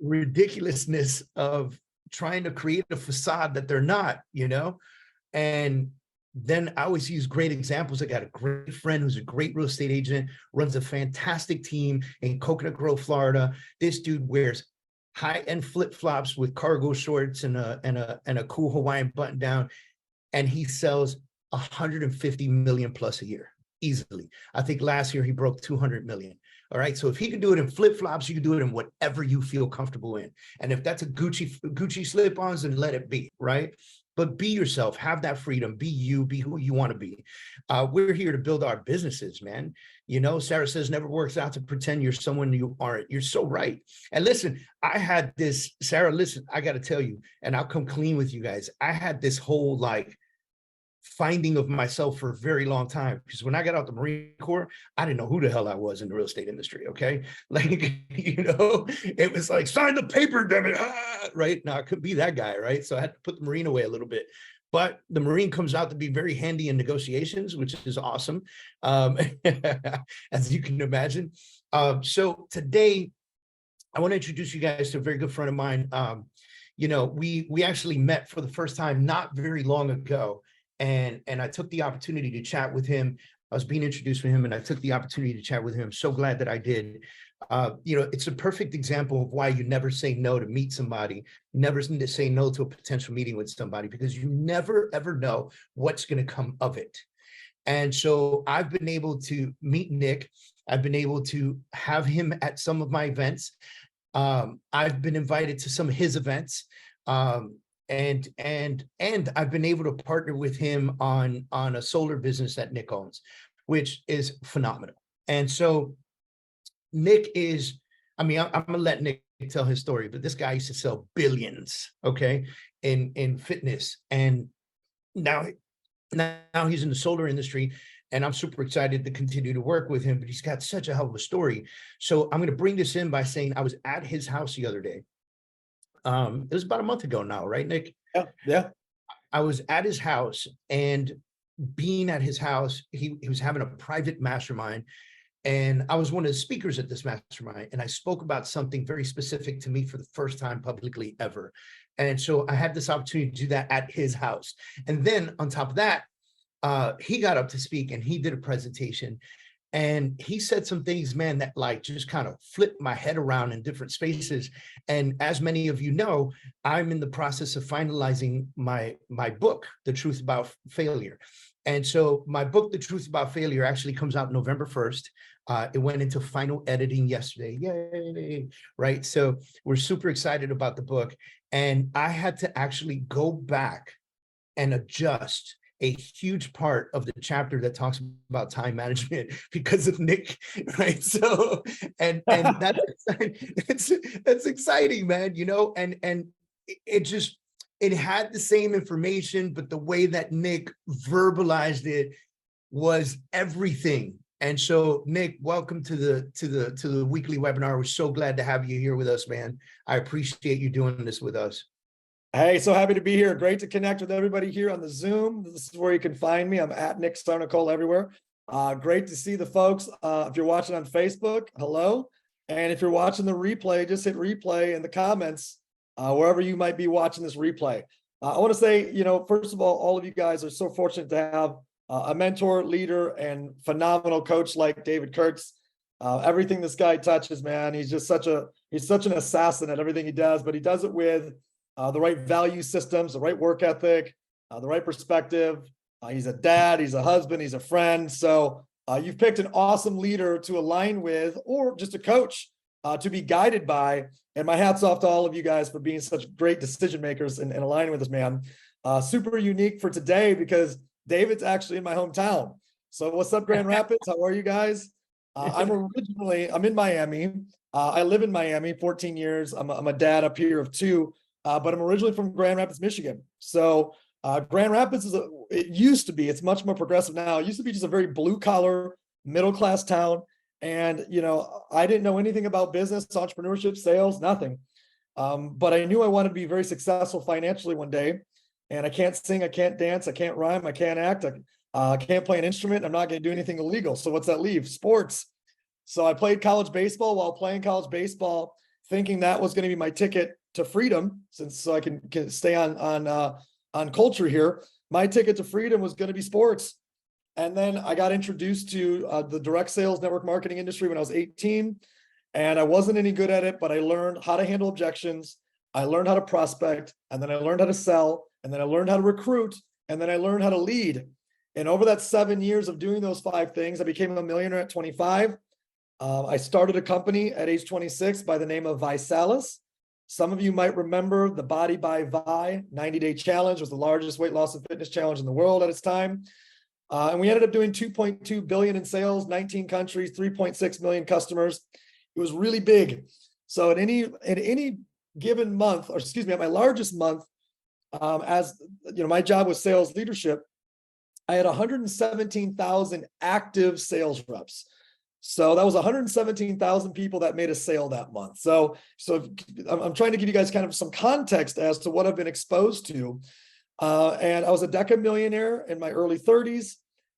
ridiculousness of trying to create a facade that they're not, And then I always use great examples. I got a great friend who's a great real estate agent, runs a fantastic team in Coconut Grove, Florida. This dude wears high-end flip-flops with cargo shorts and a cool Hawaiian button down, and he sells 150 million plus a year easily. I think last year he broke 200 million. All right. So if he can do it in flip-flops, you can do it in whatever you feel comfortable in. And if that's a Gucci slip-ons, then let it be, right? But be yourself, have that freedom, be you, be who you want to be. We're here to build our businesses, man. Sarah says never works out to pretend you're someone you aren't. You're so right. And listen, I had this, Sarah, listen, I got to tell you, and I'll come clean with you guys. I had this whole finding of myself for a very long time, because when I got out the Marine Corps, I didn't know who the hell I was in the real estate industry. Okay. It was like, sign the paper, damn it. Right now I couldn't be that guy. Right. So I had to put the Marine away a little bit, but the Marine comes out to be very handy in negotiations, which is awesome. As you can imagine. So today I want to introduce you guys to a very good friend of mine. We actually met for the first time not very long ago. And I took the opportunity to chat with him. I was being introduced to him and I took the opportunity to chat with him. I'm so glad that I did. It's a perfect example of why you never say no to meet somebody, never to say no to a potential meeting with somebody, because you never, ever know what's going to come of it. And so I've been able to meet Nick. I've been able to have him at some of my events. I've been invited to some of his events. And I've been able to partner with him on a solar business that Nick owns, which is phenomenal. And so Nick is, I'm gonna let Nick tell his story, but this guy used to sell billions, okay, in fitness. And now he's in the solar industry, and I'm super excited to continue to work with him, but he's got such a hell of a story. So I'm gonna bring this in by saying I was at his house the other day. It was about a month ago now, right, Nick? Yeah. I was at his house, and being at his house, he was having a private mastermind, and I was one of the speakers at this mastermind, and I spoke about something very specific to me for the first time publicly ever. And so I had this opportunity to do that at his house. And then on top of that, he got up to speak and he did a presentation. And he said some things, man, that just kind of flipped my head around in different spaces. And as many of you know, I'm in the process of finalizing my book, The Truth About Failure. And so my book, The Truth About Failure, actually comes out November 1st. It went into final editing yesterday. Yay, right? So we're super excited about the book. And I had to actually go back and adjust a huge part of the chapter that talks about time management because of Nick, right? So, and that's it's exciting, man, and it had the same information, but the way that Nick verbalized it was everything. And so, Nick, welcome to the weekly webinar. We're so glad to have you here with us, man. I appreciate you doing this with us. Hey, so happy to be here. Great to connect with everybody here on the Zoom. This is where you can find me. I'm at Nick Sarnicola everywhere. Great to see the folks. If you're watching on Facebook, hello. And if you're watching the replay, just hit replay in the comments, wherever you might be watching this replay. I want to say, first of all of you guys are so fortunate to have a mentor, leader, and phenomenal coach like David Kurz. Everything this guy touches, man, he's such an assassin at everything he does, but he does it with the right value systems, the right work ethic, the right perspective. He's a dad, he's a husband, he's a friend. So you've picked an awesome leader to align with, or just a coach to be guided by. And my hat's off to all of you guys for being such great decision makers and aligning with this man. Super unique for today because David's actually in my hometown. So what's up, Grand Rapids? How are you guys? I'm in Miami. I live in Miami 14 years. I'm a dad up here of 2. But I'm originally from Grand Rapids, Michigan. So Grand Rapids it's much more progressive now. It used to be just a very blue collar, middle class town. And, I didn't know anything about business, entrepreneurship, sales, nothing. But I knew I wanted to be very successful financially one day. And I can't sing, I can't dance, I can't rhyme, I can't act, I can't play an instrument. I'm not going to do anything illegal. So what's that leave? Sports. So I played college baseball. While playing college baseball, thinking that was going to be my ticket to freedom, so I can stay on culture here. My ticket to freedom was going to be sports. And then I got introduced to the direct sales network marketing industry when I was 18, and I wasn't any good at it, but I learned how to handle objections. I learned how to prospect, and then I learned how to sell, and then I learned how to recruit, and then I learned how to lead. And over that 7 years of doing those 5 things, I became a millionaire at 25. I started a company at age 26 by the name of Visalis. Some of you might remember the Body by Vi 90-day challenge was the largest weight loss and fitness challenge in the world at its time. And we ended up doing 2.2 billion in sales, 19 countries, 3.6 million customers. It was really big. So at any given month, or excuse me, at my largest month, as you know, my job was sales leadership, I had 117,000 active sales reps. So that was 117,000 people that made a sale that month. So I'm trying to give you guys kind of some context as to what I've been exposed to. And I was a decamillionaire in my early 30s.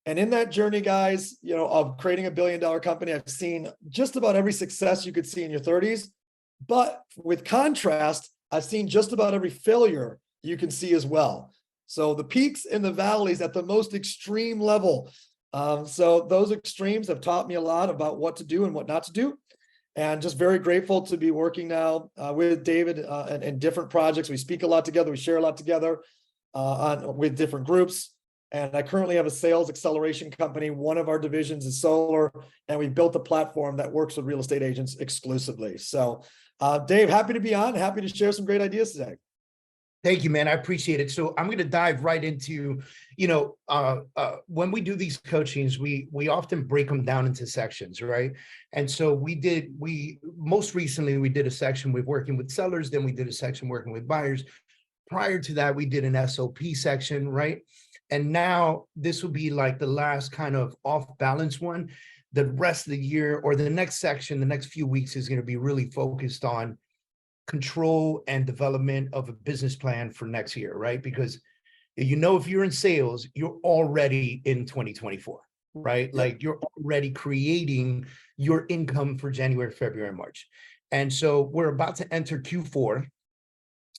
And in that journey, guys, you know, of creating a $1 billion company, I've seen just about every success you could see in your 30s. But with contrast, I've seen just about every failure you can see as well. So the peaks and the valleys at the most extreme level. So those extremes have taught me a lot about what to do and what not to do. And just very grateful to be working now with David and different projects. We speak a lot together. We share a lot together with different groups. And I currently have a sales acceleration company. One of our divisions is solar, and we built a platform that works with real estate agents exclusively. So Dave, happy to be on, happy to share some great ideas today. Thank you, man. I appreciate it. So I'm going to dive right into, you know, when we do these coachings, we often break them down into sections, right? And so most recently, we did a section with working with sellers. Then we did a section working with buyers. Prior to that, we did an SOP section, right? And now this will be like the last kind of off balance one. The rest of the year, or the next section, the next few weeks, is going to be really focused on control and development of a business plan for next year, right? Because you know, if you're in sales, you're already in 2024, right? Yeah. Like you're already creating your income for January, February, March. And so we're about to enter Q4.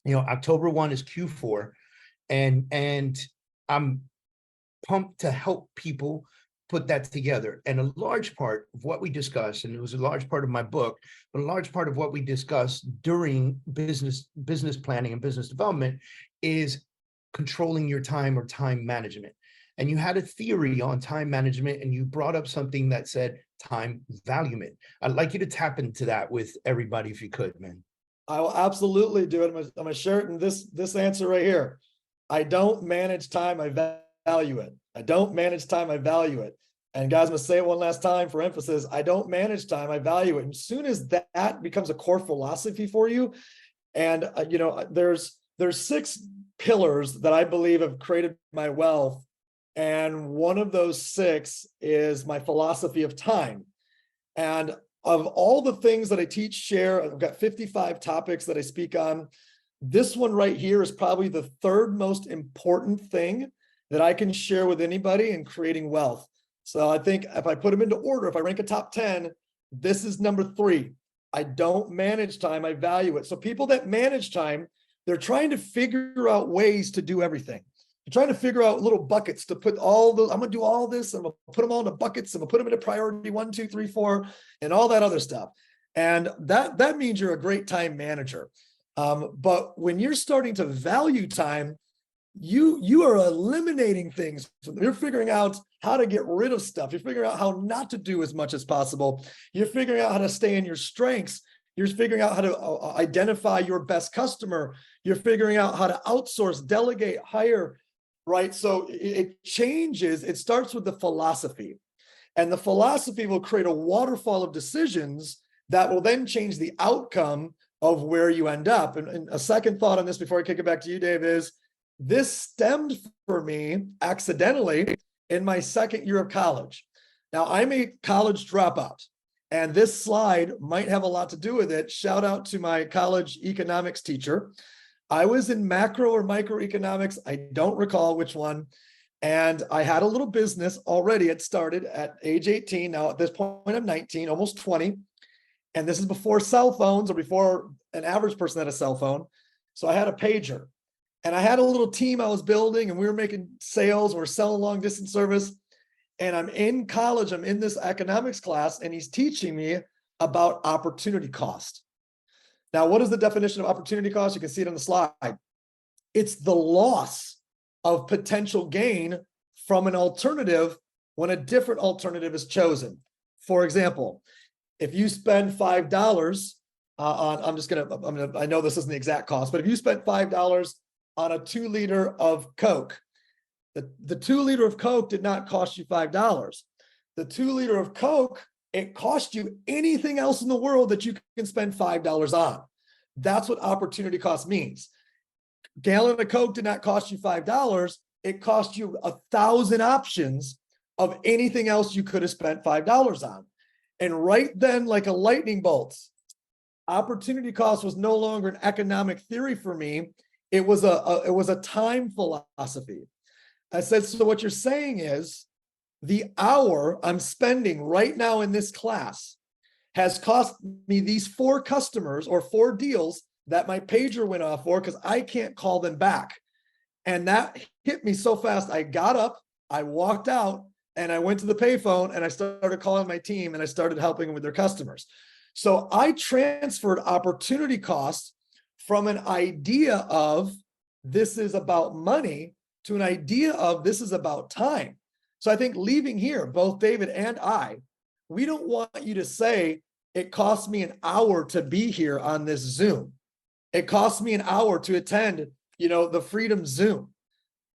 You know, October 1 is Q4, and I'm pumped to help people put that together. And a large part of what we discussed, and it was a large part of my book, but a large part of what we discussed during business planning and business development is controlling your time, or time management. And you had a theory on time management, and you brought up something that said time valuement. I'd like you to tap into that with everybody if you could, man. I will absolutely do it. I'm gonna share it in this answer right here. I don't manage time, I value it. I don't manage time, I value it. And guys, I'm gonna say it one last time for emphasis. I don't manage time, I value it. And as soon as that becomes a core philosophy for you, and you know, there's 6 pillars that I believe have created my wealth. And one of those 6 is my philosophy of time. And of all the things that I teach, share, I've got 55 topics that I speak on. This one right here is probably the 3rd most important thing that I can share with anybody in creating wealth. So I think if I put them into order, if I rank a top 10, this is number 3. I don't manage time, I value it. So people that manage time, they're trying to figure out ways to do everything. They're trying to figure out little buckets to put all those, I'm gonna do all this, I'm gonna put them all into buckets, I'm gonna put them into priority 1, 2, 3, 4, and all that other stuff. And that means you're a great time manager. But when you're starting to value time, you are eliminating things. You're figuring out how to get rid of stuff. You're figuring out how not to do as much as possible. You're figuring out how to stay in your strengths. You're figuring out how to identify your best customer. You're figuring out how to outsource, delegate, hire, right? So it changes. It starts with the philosophy. And the philosophy will create a waterfall of decisions that will then change the outcome of where you end up. And a second thought on this before I kick it back to you, Dave, is this stemmed for me accidentally in my 2nd year of college. Now, I'm a college dropout, and this slide might have a lot to do with it. Shout out to my college economics teacher. I was in macro or microeconomics. I don't recall which one. And I had a little business already. It started at age 18. Now, at this point, I'm 19, almost 20. And this is before cell phones or before an average person had a cell phone. So I had a pager and I had a little team I was building and we were making sales. We're selling long distance service. And I'm in college, I'm in this economics class and he's teaching me about opportunity cost. Now, what is the definition of opportunity cost? You can see it on the slide. It's the loss of potential gain from an alternative when a different alternative is chosen. For example, if you spend $5 on, I know this isn't the exact cost, but if you spent $5 on a 2 liter of Coke, the 2 liter of Coke did not cost you $5. The 2 liter of Coke, it cost you anything else in the world that you can spend $5 on. That's what opportunity cost means. Gallon of Coke did not cost you $5. It cost you 1,000 options of anything else you could have spent $5 on. And right then, like a lightning bolt, opportunity cost was no longer an economic theory for me. It was a time philosophy. I said, so what you're saying is the hour I'm spending right now in this class has cost me these 4 customers or 4 deals that my pager went off for because I can't call them back. And that hit me so fast. I got up, I walked out, and I went to the payphone and I started calling my team and I started helping them with their customers. So I transferred opportunity costs from an idea of this is about money to an idea of this is about time. So I think leaving here, both David and I, we don't want you to say it cost me an hour to be here on this Zoom. It cost me an hour to attend, the Freedom Zoom.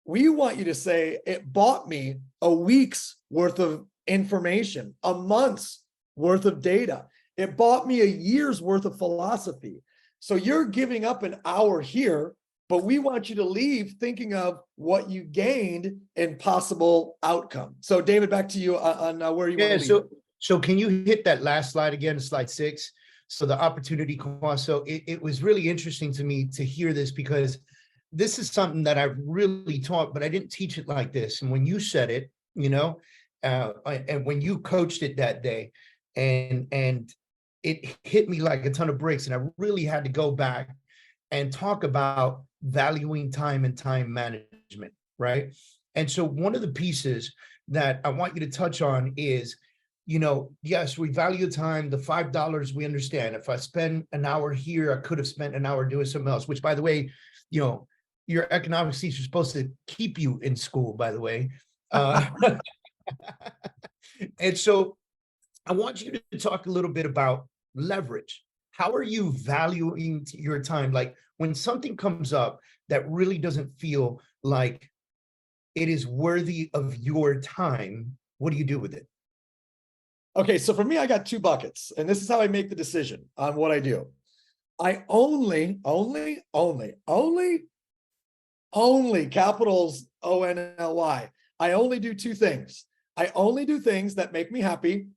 We want you to say it bought me a week's worth of information, a month's worth of data. It bought me a year's worth of philosophy. So you're giving up an hour here, but we want you to leave thinking of what you gained and possible outcome. So David, back to you on where you want to leave. So can you hit that last slide again, slide 6? So the opportunity cost. So it was really interesting to me to hear this because this is something that I really taught, but I didn't teach it like this. And when you said it, and when you coached it that day, and it hit me like a ton of bricks, and I really had to go back and talk about valuing time and time management, right? And so one of the pieces that I want you to touch on is, yes, we value time, the $5 we understand. If I spend an hour here, I could have spent an hour doing something else, which by the way, your economics teacher is supposed to keep you in school, by the way. And so I want you to talk a little bit about leverage. How are you valuing your time? Like when something comes up that really doesn't feel like it is worthy of your time, what do you do with it? Okay, so for me, I got 2 buckets, and this is how I make the decision on what I do. I only, capitals ONLY. I only do 2 things. I only do things that make me happy,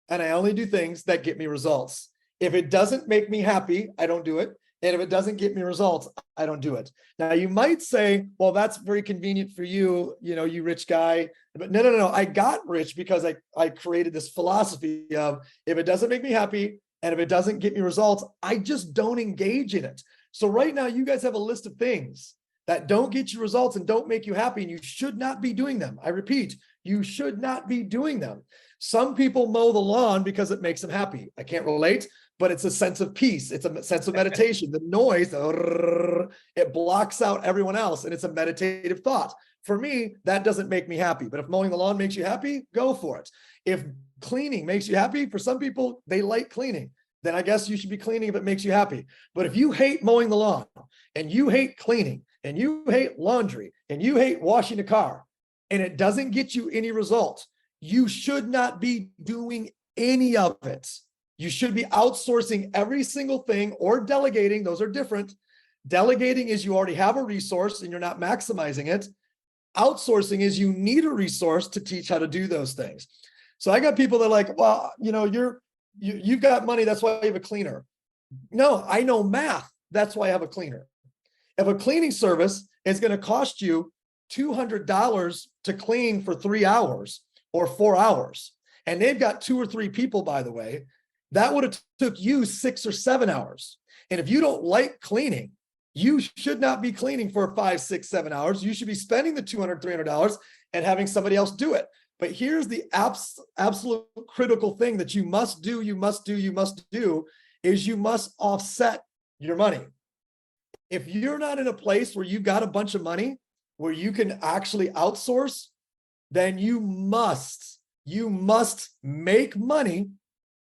and I only do things that get me results. If it doesn't make me happy, I don't do it. And if it doesn't get me results, I don't do it. Now, you might say, well, that's very convenient for you, you rich guy. But no. I got rich because I created this philosophy of if it doesn't make me happy and if it doesn't get me results, I just don't engage in it. So right now, you guys have a list of things that don't get you results and don't make you happy, and you should not be doing them. I repeat, you should not be doing them. Some people mow the lawn because it makes them happy. I can't relate, but it's a sense of peace. It's a sense of meditation. The noise, it blocks out everyone else, and it's a meditative thought. For me, that doesn't make me happy. But if mowing the lawn makes you happy, go for it. If cleaning makes you happy, for some people, they like cleaning. Then I guess you should be cleaning if it makes you happy. But if you hate mowing the lawn, and you hate cleaning, and you hate laundry, and you hate washing a car, and it doesn't get you any result, you should not be doing any of it. You should be outsourcing every single thing or delegating. Those are different. Delegating is you already have a resource and you're not maximizing it. Outsourcing is you need a resource to teach how to do those things. So I got people that are like, well, you've got money, that's why you have a cleaner. No, I know math. That's why I have a cleaner. If a cleaning service is going to cost you $200 to clean for 3 hours or 4 hours, and they've got 2 or 3 people, by the way, that would have took you 6 or 7 hours. And if you don't like cleaning, you should not be cleaning for 5, 6, 7 hours. You should be spending the $200, $300 and having somebody else do it. But here's the absolute critical thing that you must do, is you must offset your money. If you're not in a place where you've got a bunch of money where you can actually outsource, then you must make money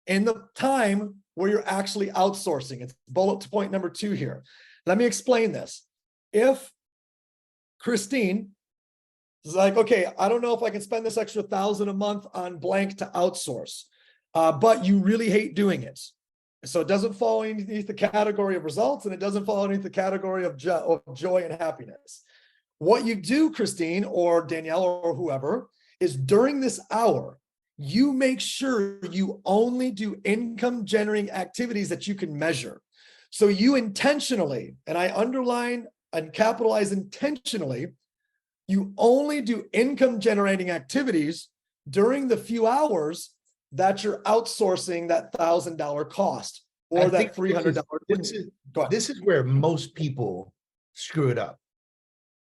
in the time where you're actually outsourcing. It's bullet point number 2 here. Let me explain this. If Christine is like, okay, I don't know if I can spend this extra $1,000 a month on blank to outsource, but you really hate doing it. So it doesn't fall underneath the category of results, and it doesn't fall underneath the category of joy and happiness. What you do, Christine or Danielle or whoever, is during this hour, you make sure you only do income generating activities that you can measure. So you intentionally, and I underline and capitalize intentionally, you only do income generating activities during the few hours that you're outsourcing that $1,000 cost or that $300. This is where most people screw it up,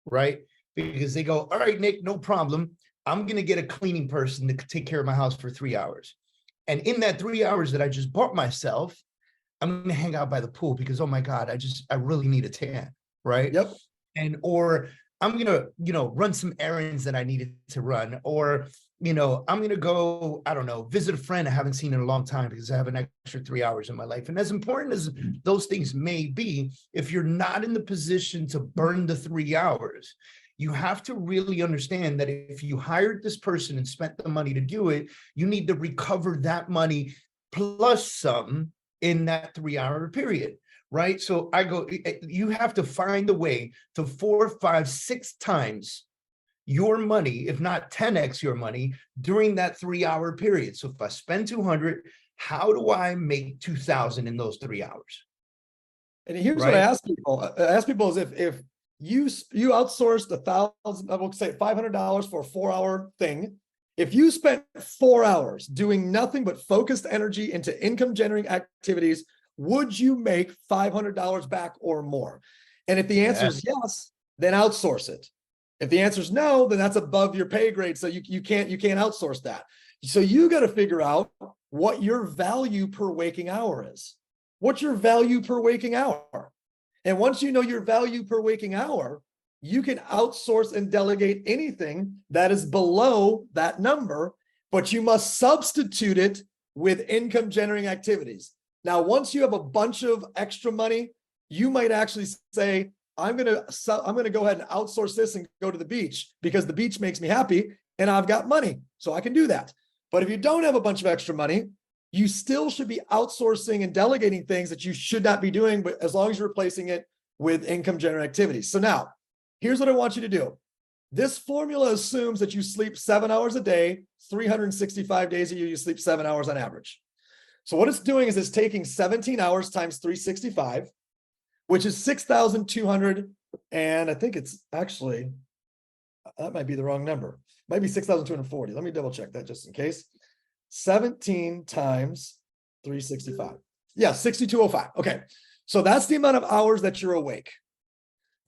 right? Because they go, all right, Nick, no problem. I'm going to get a cleaning person to take care of my house for 3 hours. And in that 3 hours that I just bought myself, I'm going to hang out by the pool because, oh my God, I really need a tan, right? Yep. And, or I'm going to, run some errands that I needed to run, or, I'm going to go, I don't know, visit a friend I haven't seen in a long time because I have an extra 3 hours in my life. And as important as those things may be, if you're not in the position to burn the 3 hours, you have to really understand that if you hired this person and spent the money to do it, you need to recover that money plus some in that 3 hour period, right? So I go, you have to find a way to 4, 5, 6 times your money, if not 10x your money during that 3 hour period. So if I spend 200, how do I make 2,000 in those 3 hours? And here's what I ask people. I ask people is if you outsourced $1,000, I will say $500 for a 4 hour thing. If you spent 4 hours doing nothing but focused energy into income generating activities, would you make $500 back or more? And if the answer is yes, then outsource it. If the answer is no, then that's above your pay grade. So you can't outsource that. So you got to figure out what your value per waking hour is. What's your value per waking hour? And once you know your value per waking hour, you can outsource and delegate anything that is below that number, but you must substitute it with income generating activities. Now, once you have a bunch of extra money, you might actually say, I'm going to go ahead and outsource this and go to the beach because the beach makes me happy and I've got money, so I can do that. But if you don't have a bunch of extra money, you still should be outsourcing and delegating things that you should not be doing, but as long as you're replacing it with income generating activities. So now, here's what I want you to do. This formula assumes that you sleep 7 hours a day, 365 days a year, you sleep 7 hours on average. So what it's doing is it's taking 17 hours times 365, which is 6,200. And I think it's actually, that might be the wrong number. It might be 6,240. Let me double check that just in case. 17 times 365. Yeah, 6,205. Okay. So that's the amount of hours that you're awake.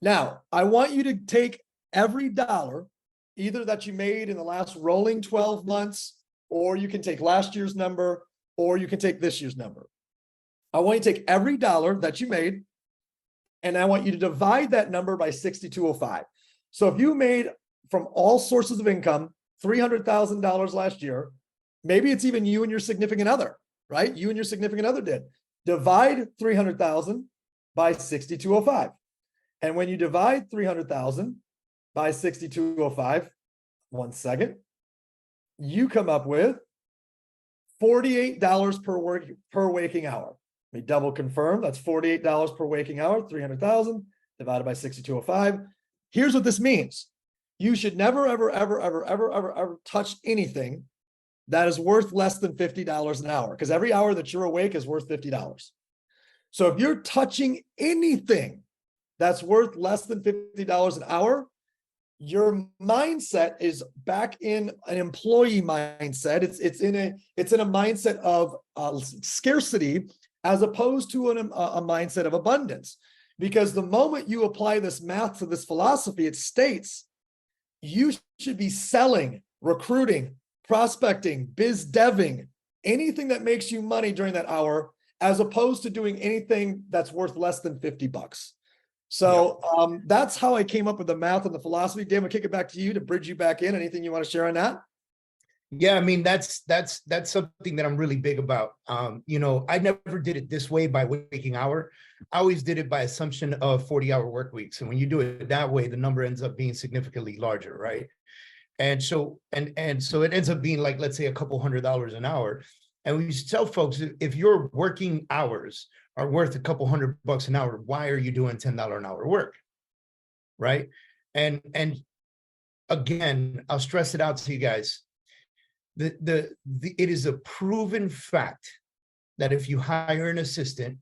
Now, I want you to take every dollar, either that you made in the last rolling 12 months, or you can take last year's number, or you can take this year's number. I want you to take every dollar that you made, and I want you to divide that number by 6,205. So if you made from all sources of income $300,000 last year, maybe it's even you and your significant other, right? You and your significant other did. Divide 300,000 by 6,205. And when you divide 300,000 by 6,205, 1 second, you come up with $48 per waking hour. Let me double confirm. That's $48 per waking hour, 300,000 divided by 6,205. Here's what this means. You should never, ever touch anything that is worth less than $50 an hour, because every hour that you're awake is worth $50. So if you're touching anything that's worth less than $50 an hour, your mindset is back in an employee mindset. It's in a mindset of scarcity as opposed to a mindset of abundance. Because the moment you apply this math to this philosophy, it states you should be selling, recruiting, prospecting, biz deving, anything that makes you money during that hour, as opposed to doing anything that's worth less than $50. So that's how I came up with the math and the philosophy. Dave, I'll kick it back to you to bridge you back in. Anything you want to share on that? Yeah, I mean, that's something that I'm really big about. You know, I never did it this way by waking hour. I always did it by assumption of 40-hour work weeks. And when you do it that way, the number ends up being significantly larger, right? And so so it ends up being like, let's say, a couple $100 an hour. And we tell folks, if your working hours are worth a couple $100 an hour, why are you doing $10 an hour work? Right. And again, I'll stress it out to you guys. It is a proven fact that if you hire an assistant,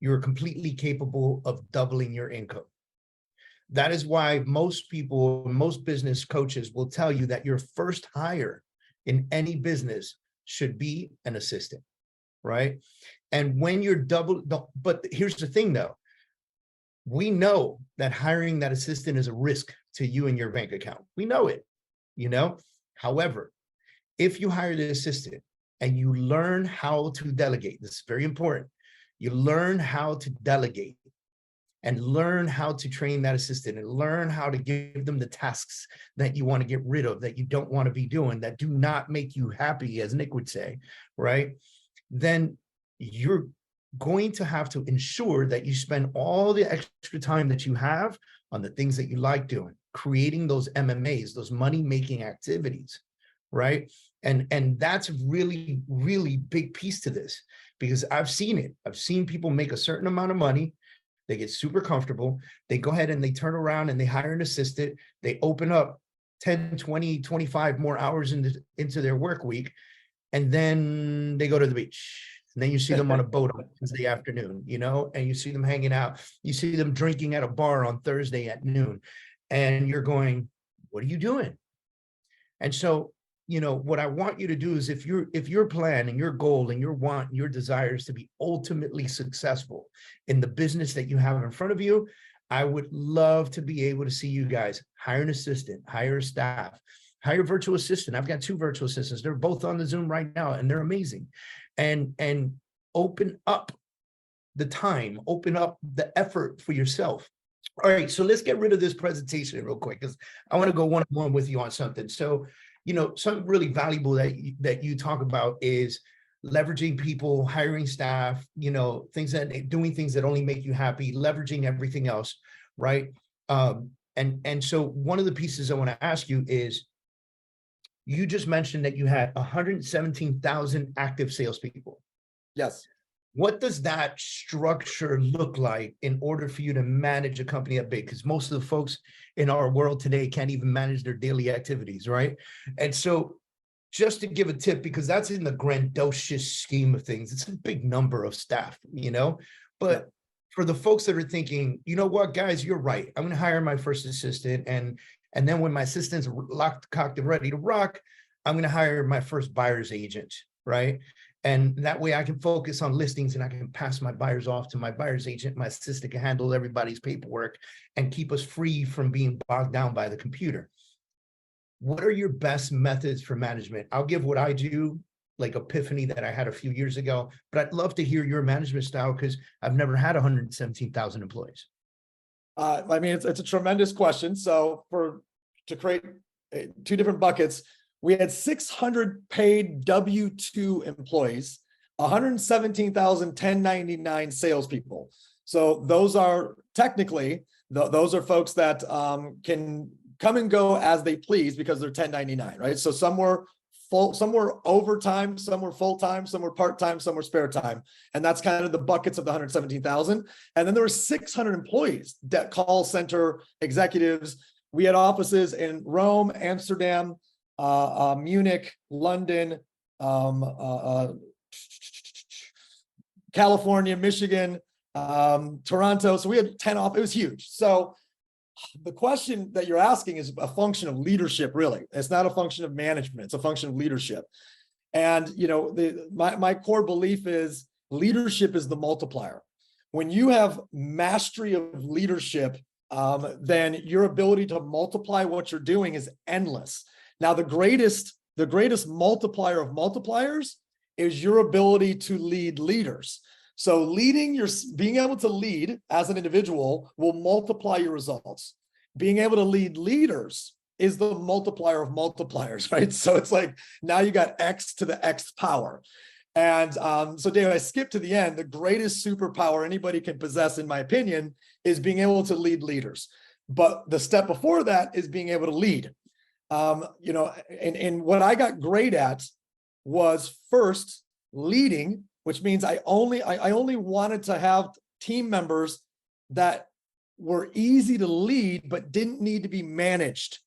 you're completely capable of doubling your income. That is why most people, most business coaches will tell you that your first hire in any business should be an assistant, right? And when you're but here's the thing though, we know that hiring that assistant is a risk to you and your bank account. We know it, you know? However, if you hire the assistant and you learn how to delegate, this is very important. You learn how to delegate and learn how to train that assistant and learn how to give them the tasks that you want to get rid of, that you don't want to be doing, that do not make you happy, as Nick would say, right? Then you're going to have to ensure that you spend all the extra time that you have on the things that you like doing, creating those MMAs, those money-making activities, right? And that's a really, really big piece to this, because I've seen it. I've seen people make a certain amount of money. They get super comfortable. They go ahead and they turn around and they hire an assistant. They open up 10, 20, 25 more hours into their work week. And then they go to the beach. And then you see them on a boat on Wednesday afternoon, you know, and you see them hanging out. You see them drinking at a bar on Thursday at noon. And you're going, what are you doing? And so, you know, what I want you to do is if your plan and your goal and your want, your desires to be ultimately successful in the business that you have in front of you, I would love to be able to see you guys hire an assistant, hire a staff, hire a virtual assistant. I've got 2 virtual assistants. They're both on the Zoom right now and they're amazing. And open up the time, open up the effort for yourself. All right, so let's get rid of this presentation real quick because I want to go one-on-one with you on something. So, you know, something really valuable that you talk about is leveraging people, hiring staff, you know, doing things that only make you happy, leveraging everything else, right? And so one of the pieces I want to ask you is, you just mentioned that you had 117,000 active salespeople. Yes. What does that structure look like in order for you to manage a company that big? Because most of the folks in our world today can't even manage their daily activities, right? And so just to give a tip, because that's in the grandiose scheme of things, it's a big number of staff, you know? But for the folks that are thinking, you know what, guys, you're right. I'm going to hire my first assistant. And then when my assistant's locked, cocked, and ready to rock, I'm going to hire my first buyer's agent, right? And that way I can focus on listings and I can pass my buyers off to my buyer's agent. My assistant can handle everybody's paperwork and keep us free from being bogged down by the computer. What are your best methods for management? I'll give what I do, like epiphany that I had a few years ago, but I'd love to hear your management style because I've never had 117,000 employees. I mean, it's a tremendous question. So to create 2 different buckets, we had 600 paid W-2 employees, 117,000 1099 salespeople. So those are technically, those are folks that can come and go as they please because they're 1099, right? So some were overtime, some were full-time, some were part-time, some were spare time. And that's kind of the buckets of the 117,000. And then there were 600 employees, that call center executives. We had offices in Rome, Amsterdam, Munich, London, California, Michigan, Toronto. So we had 10 off. It was huge. So The question that you're asking is a function of leadership, really. It's not a function of management. It's a function of leadership. And, my core belief is leadership is the multiplier. When you have mastery of leadership, then your ability to multiply what you're doing is endless. Now, the greatest multiplier of multipliers is your ability to lead leaders. So being able to lead as an individual will multiply your results. Being able to lead leaders is the multiplier of multipliers, right? So it's like, now you got X to the X power. And so David, I skipped to the end. The greatest superpower anybody can possess, in my opinion, is being able to lead leaders. But the step before that is being able to lead. And what I got great at was first leading, which means I only wanted to have team members that were easy to lead, but didn't need to be managed.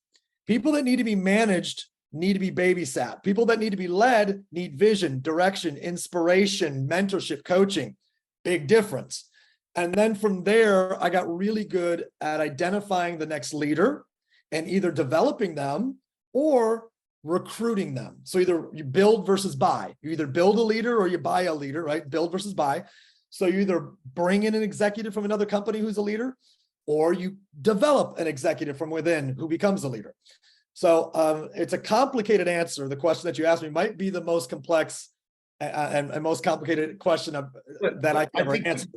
People that need to be managed need to be babysat. People that need to be led need vision, direction, inspiration, mentorship, coaching. Big difference. And then from there, I got really good at identifying the next leader and either developing them or recruiting them. So either you build versus buy. You either build a leader or you buy a leader, right? Build versus buy. So you either bring in an executive from another company who's a leader, or you develop an executive from within who becomes a leader. So it's a complicated answer. The question that you asked me might be the most complex and most complicated question that I can ever answer.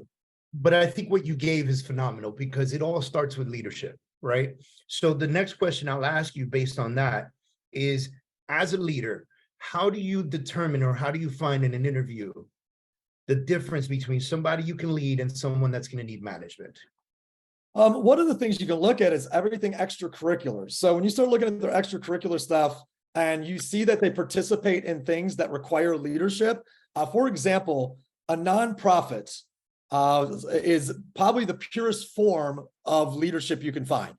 But I think what you gave is phenomenal, because it all starts with leadership, right? So the next question I'll ask you based on that is, as a leader, how do you determine, or how do you find in an interview the difference between somebody you can lead and someone that's going to need management? One of the things you can look at is everything extracurricular. So when you start looking at their extracurricular stuff and you see that they participate in things that require leadership, for example, a nonprofit is probably the purest form of leadership you can find.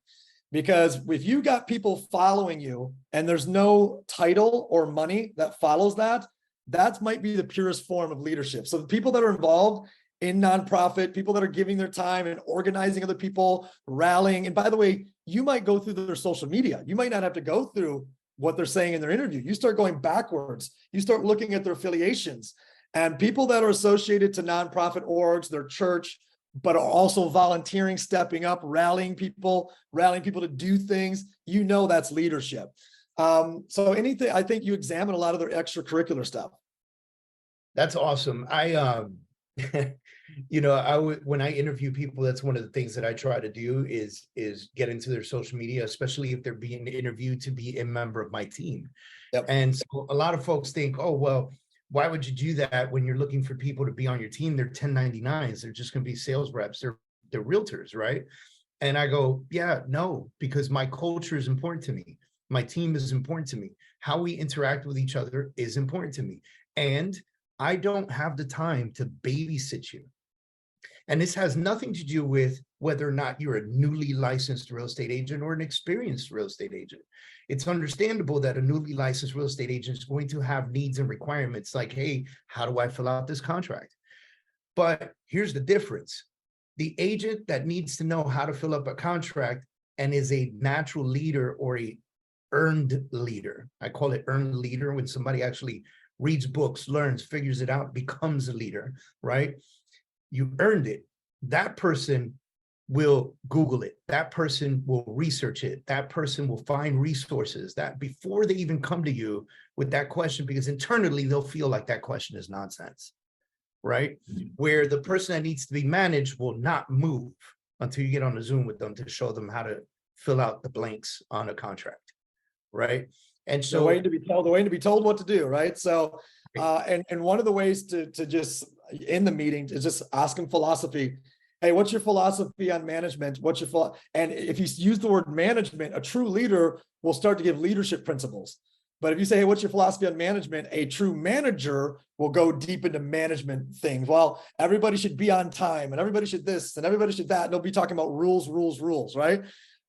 Because if you got people following you and there's no title or money that follows that, that might be the purest form of leadership. So the people that are involved in nonprofit, people that are giving their time and organizing other people, rallying. And by the way, you might go through their social media. You might not have to go through what they're saying in their interview. You start going backwards. You start looking at their affiliations, and people that are associated to nonprofit orgs, their church, but are also volunteering, stepping up, rallying people to do things. That's leadership. So anything, I think you examine a lot of their extracurricular stuff. That's awesome. When I interview people, that's one of the things that I try to do is get into their social media, especially if they're being interviewed to be a member of my team. Yep. And so a lot of folks think, oh, well, why would you do that when you're looking for people to be on your team? They're 1099s. They're just going to be sales reps. They're realtors, right? And I go, yeah, no, because my culture is important to me. My team is important to me. How we interact with each other is important to me. And I don't have the time to babysit you. And this has nothing to do with whether or not you're a newly licensed real estate agent or an experienced real estate agent. It's understandable that a newly licensed real estate agent is going to have needs and requirements like, hey, how do I fill out this contract? But here's the difference. The agent that needs to know how to fill up a contract and is a natural leader or a earned leader. I call it earned leader when somebody actually reads books, learns, figures it out, becomes a leader, right? You earned it. That person will Google it. That person will research it. That person will find resources that before they even come to you with that question, because internally they'll feel like that question is nonsense, right? Mm-hmm. Where the person that needs to be managed will not move until you get on a Zoom with them to show them how to fill out the blanks on a contract, right? And so the way to be told what to do, right? So and one of the ways to just in the meeting is just ask them philosophy. Hey, what's your philosophy on management? And if you use the word management, a true leader will start to give leadership principles. But if you say, hey, what's your philosophy on management? A true manager will go deep into management things. Well, everybody should be on time and everybody should this and everybody should that. And they'll be talking about rules, right?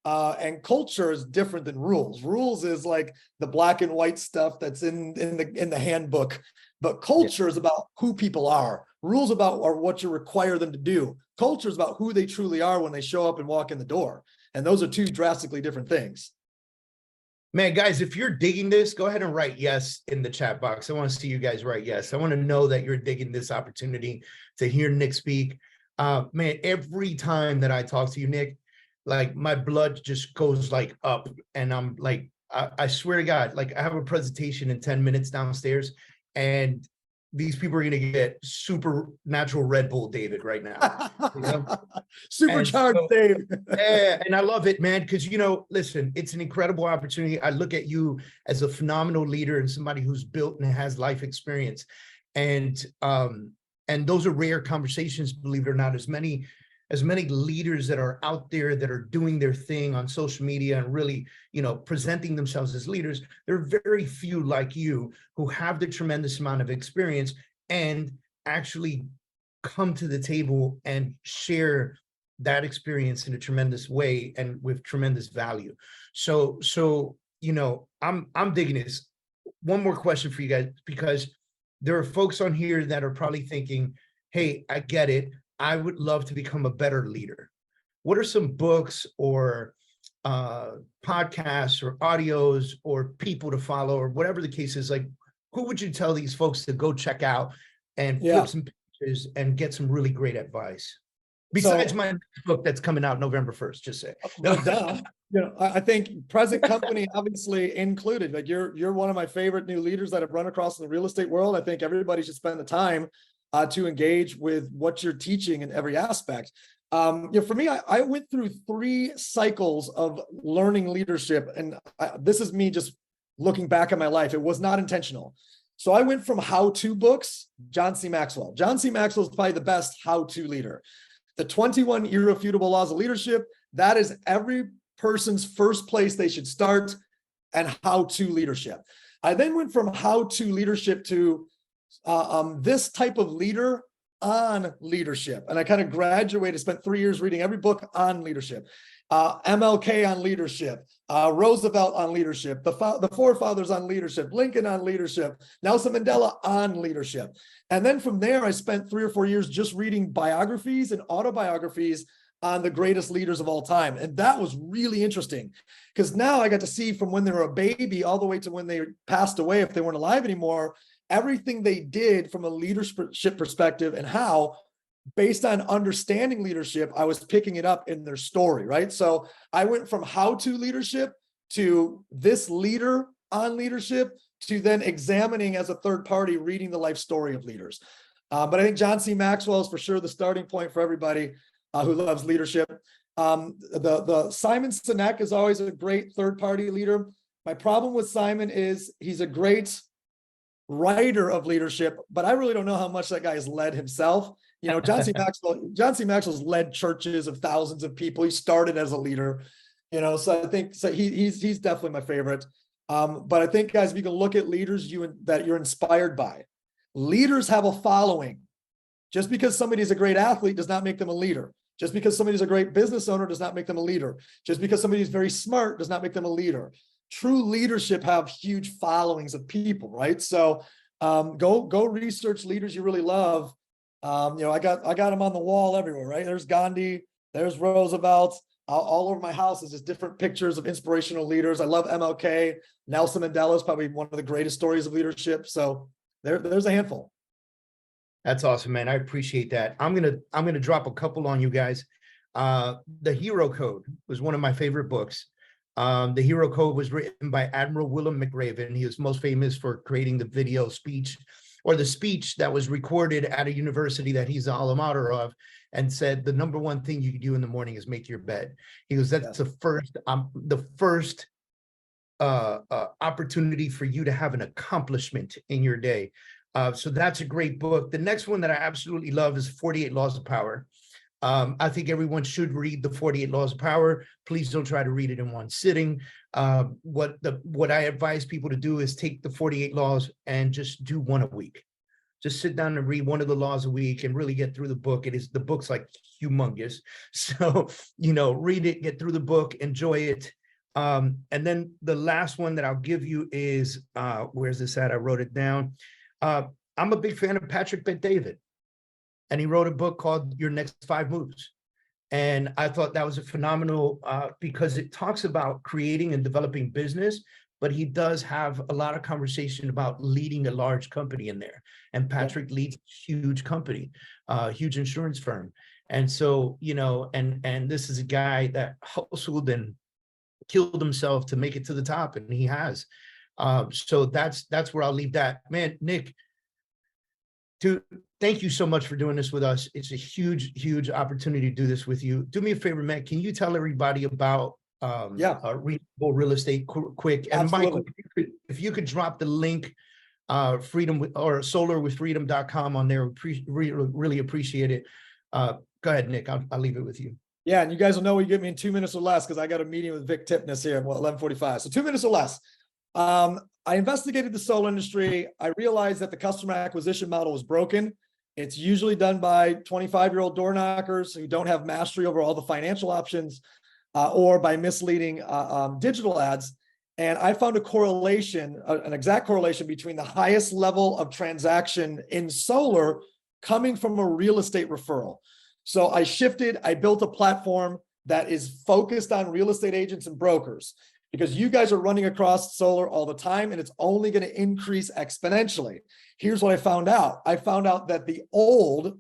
And culture is different than rules. Rules is like the black and white stuff that's in the handbook. But culture is about who people are. Rules are what you require them to do. Culture is about who they truly are when they show up and walk in the door. And those are two drastically different things. Man, guys, if you're digging this, go ahead and write yes in the chat box. I want to see you guys write yes. I want to know that you're digging this opportunity to hear Nick speak. Man, every time that I talk to you, Nick, like my blood just goes like up, and I'm like, I swear to God, like I have a presentation in 10 minutes downstairs, and these people are going to get supernatural Red Bull David right now. You know? Supercharged David. Yeah, and I love it, man, because, you know, listen, it's an incredible opportunity. I look at you as a phenomenal leader and somebody who's built and has life experience. And those are rare conversations, believe it or not. As many leaders that are out there that are doing their thing on social media and really, you know, presenting themselves as leaders, there are very few like you who have the tremendous amount of experience and actually come to the table and share that experience in a tremendous way and with tremendous value. So, you know, I'm digging this. One more question for you guys, because there are folks on here that are probably thinking, hey, I get it. I would love to become a better leader. What are some books or podcasts or audios or people to follow or whatever the case is? Like, who would you tell these folks to go check out and flip some pages and get some really great advice? Besides my book that's coming out November 1st, just say. No, you know, I think present company obviously included. Like you're one of my favorite new leaders that have run across the real estate world. I think everybody should spend the time to engage with what you're teaching in every aspect. You know, for me, I went through 3 cycles of learning leadership, and this is me just looking back at my life. It was not intentional. So I went from how-to books, John C. Maxwell. John C. Maxwell is probably the best how-to leader. The 21 Irrefutable Laws of Leadership, that is every person's first place they should start, and how-to leadership. I then went from how-to leadership to this type of leader on leadership. And I kind of graduated, spent 3 years reading every book on leadership. MLK on leadership, Roosevelt on leadership, the forefathers on leadership, Lincoln on leadership, Nelson Mandela on leadership. And then from there, I spent 3 or 4 years just reading biographies and autobiographies on the greatest leaders of all time. And that was really interesting because now I got to see from when they were a baby all the way to when they passed away, if they weren't alive anymore, everything they did from a leadership perspective and how, based on understanding leadership, I was picking it up in their story, right? So I went from how-to leadership to this leader on leadership to then examining as a third party, reading the life story of leaders. But I think John C. Maxwell is for sure the starting point for everybody who loves leadership. The Simon Sinek is always a great third party leader. My problem with Simon is he's a great writer of leadership, but I really don't know how much that guy has led himself. You know, John C. Maxwell's led churches of thousands of people. He started as a leader, you know, so I think he's definitely my favorite. But I think, guys, if you can look at leaders that you're inspired by, leaders have a following. Just because somebody's a great athlete does not make them a leader. Just because somebody's a great business owner does not make them a leader. Just because somebody's very smart does not make them a leader. True leadership have huge followings of people, right? So go research leaders you really love. You know, I got them on the wall everywhere, right? There's Gandhi, there's Roosevelt, all over my house is just different pictures of inspirational leaders. I love MLK. Nelson Mandela is probably one of the greatest stories of leadership. So there's a handful. That's awesome, man. I appreciate that. I'm gonna drop a couple on you guys. The Hero Code was one of my favorite books. The Hero Code was written by Admiral Willem McRaven. He was most famous for creating the video speech, or the speech that was recorded at a university that he's the alma mater of, and said the number one thing you can do in the morning is make your bed. He goes, that's the first opportunity for you to have an accomplishment in your day. So that's a great book. The next one that I absolutely love is 48 Laws of Power. I think everyone should read the 48 Laws of Power. Please don't try to read it in one sitting. What I advise people to do is take the 48 laws and just do one a week. Just sit down and read one of the laws a week and really get through the book. The book's like humongous. So, you know, read it, get through the book, enjoy it. And then the last one that I'll give you is, where's this at? I wrote it down. I'm a big fan of Patrick Bet-David. And he wrote a book called Your Next 5 Moves. And I thought that was a phenomenal, because it talks about creating and developing business, but he does have a lot of conversation about leading a large company in there. And Patrick leads a huge company, huge insurance firm. And so, you know, and this is a guy that hustled and killed himself to make it to the top, and he has. So that's where I'll leave that. Man, Nick, dude, thank you so much for doing this with us. It's a huge opportunity to do this with you. Do me a favor, man. Can you tell everybody about Reasonable Real Estate quick? And Absolutely. Michael, if you could drop the link, freedom or solarwithfreedom.com on there, really appreciate it. Go ahead, Nick. I'll leave it with you. Yeah, and you guys will know you get me in 2 minutes or less because I got a meeting with Vic Tipness here at 11:45. So 2 minutes or less. I investigated the solar industry. I realized that the customer acquisition model was broken. It's usually done by 25-year-old door knockers who don't have mastery over all the financial options, or by misleading digital ads. And I found a correlation, an exact correlation between the highest level of transaction in solar coming from a real estate referral. So I shifted, I built a platform that is focused on real estate agents and brokers, because you guys are running across solar all the time and it's only going to increase exponentially. Here's what I found out. I found out that the old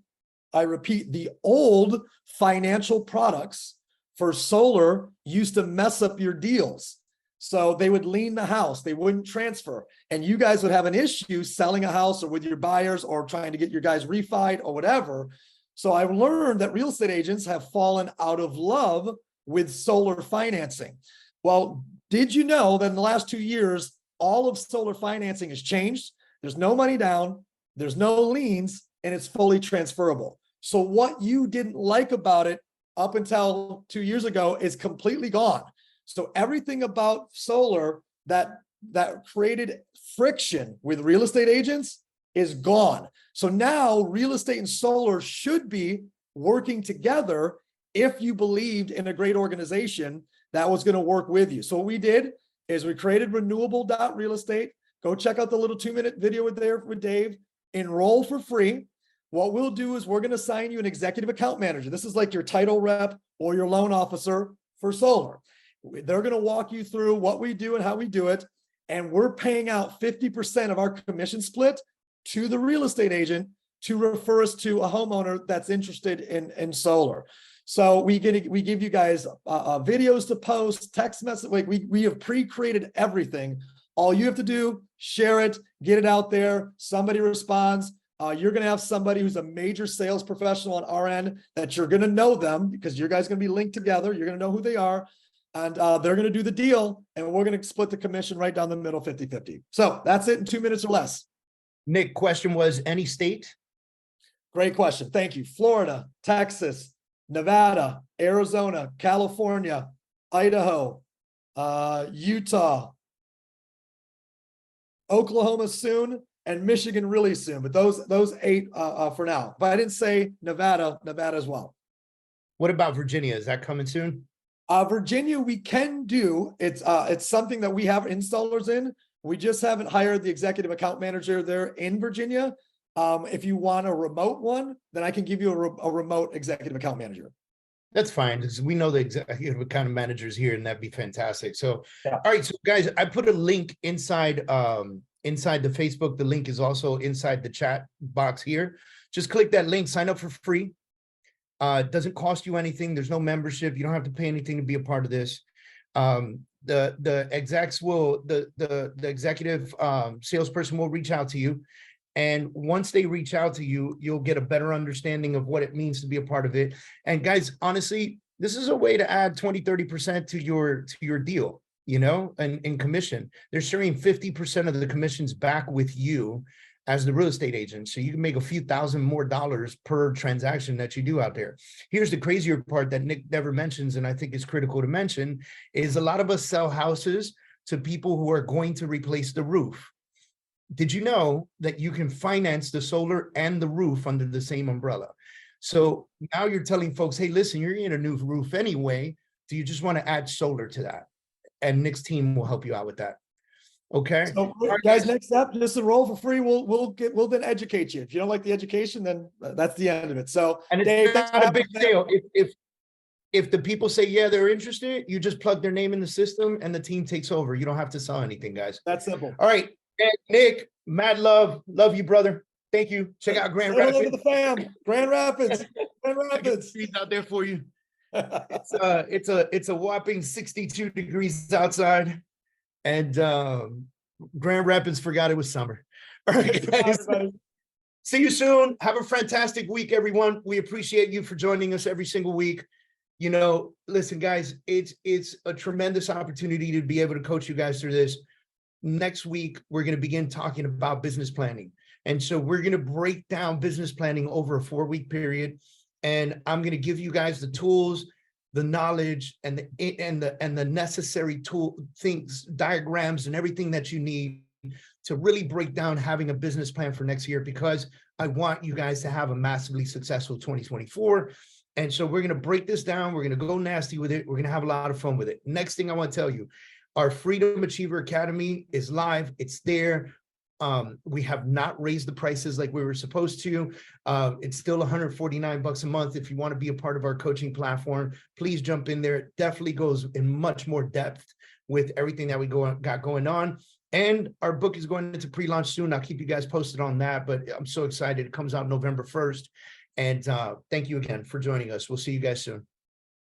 financial products for solar used to mess up your deals. So they would lien the house, they wouldn't transfer, and you guys would have an issue selling a house or with your buyers or trying to get your guys refied or whatever. So I learned that real estate agents have fallen out of love with solar financing. Well, did you know that in the last 2 years, all of solar financing has changed? There's no money down, there's no liens, and it's fully transferable. So what you didn't like about it up until 2 years ago is completely gone. So everything about solar that created friction with real estate agents is gone. So now real estate and solar should be working together if you believed in a great organization that was going to work with you. So what we did is we created renewable.real estate. Go check out the little 2-minute video with Dave. Enroll for free. What we'll do is we're going to assign you an executive account manager. This is like your title rep or your loan officer for solar. They're going to walk you through what we do and how we do it. And we're paying out 50% of our commission split to the real estate agent to refer us to a homeowner that's interested in solar. So we give you guys videos to post, text message. Like we have pre-created everything. All you have to do, share it, get it out there. Somebody responds. You're going to have somebody who's a major sales professional on our end that you're going to know them because you guys are going to be linked together. You're going to know who they are. And they're going to do the deal. And we're going to split the commission right down the middle, 50-50. So that's it in 2 minutes or less. Nick, question was any state? Great question. Thank you. Florida, Texas, Nevada, Arizona, California, Idaho, Utah, Oklahoma soon, and Michigan really soon. But those 8 for now. But I didn't say Nevada as well. What about Virginia? Is that coming soon? Virginia, we can do. It's something that we have installers in. We just haven't hired the executive account manager there in Virginia. If you want a remote one, then I can give you a remote executive account manager. That's fine, because we know the executive account managers here, and that'd be fantastic. So, yeah. All right, so guys, I put a link inside the Facebook. The link is also inside the chat box here. Just click that link, sign up for free. It doesn't cost you anything. There's no membership. You don't have to pay anything to be a part of this. The execs will, the executive salesperson will reach out to you. And once they reach out to you, you'll get a better understanding of what it means to be a part of it. And guys, honestly, this is a way to add 20-30% to your deal, you know, and in commission. They're sharing 50% of the commissions back with you as the real estate agent. So you can make a few thousand more dollars per transaction that you do out there. Here's the crazier part that Nick never mentions, and I think is critical to mention, is a lot of us sell houses to people who are going to replace the roof. Did you know that you can finance the solar and the roof under the same umbrella? So now you're telling folks, hey, listen, you're in a new roof anyway. Do you just want to add solar to that? And Nick's team will help you out with that. Okay. So guys, next up, just enroll for free. We'll then educate you. If you don't like the education, then that's the end of it. So and it's Dave, not a big sale. if the people say, yeah, they're interested, you just plug their name in the system and the team takes over. You don't have to sell anything, guys. That's simple. All right. And Nick, mad love. Love you, brother. Thank you. Check out Grand Say hello Rapids. to the fam. Grand Rapids. Grand Rapids. He's out there for you. It's a whopping 62 degrees outside. And Grand Rapids forgot it was summer. All right, guys. See you soon. Have a fantastic week, everyone. We appreciate you for joining us every single week. You know, listen, guys, it's a tremendous opportunity to be able to coach you guys through this. Next week, we're going to begin talking about business planning. And so we're going to break down business planning over a 4-week period. And I'm going to give you guys the tools, the knowledge, and the necessary things, diagrams, and everything that you need to really break down having a business plan for next year, because I want you guys to have a massively successful 2024. And so we're going to break this down. We're going to go nasty with it. We're going to have a lot of fun with it. Next thing I want to tell you, our Freedom Achiever Academy is live. It's there. We have not raised the prices like we were supposed to. It's still $149 a month. If you want to be a part of our coaching platform, please jump in there. It definitely goes in much more depth with everything that we got going on. And our book is going into pre-launch soon. I'll keep you guys posted on that, but I'm so excited. It comes out November 1st. And thank you again for joining us. We'll see you guys soon.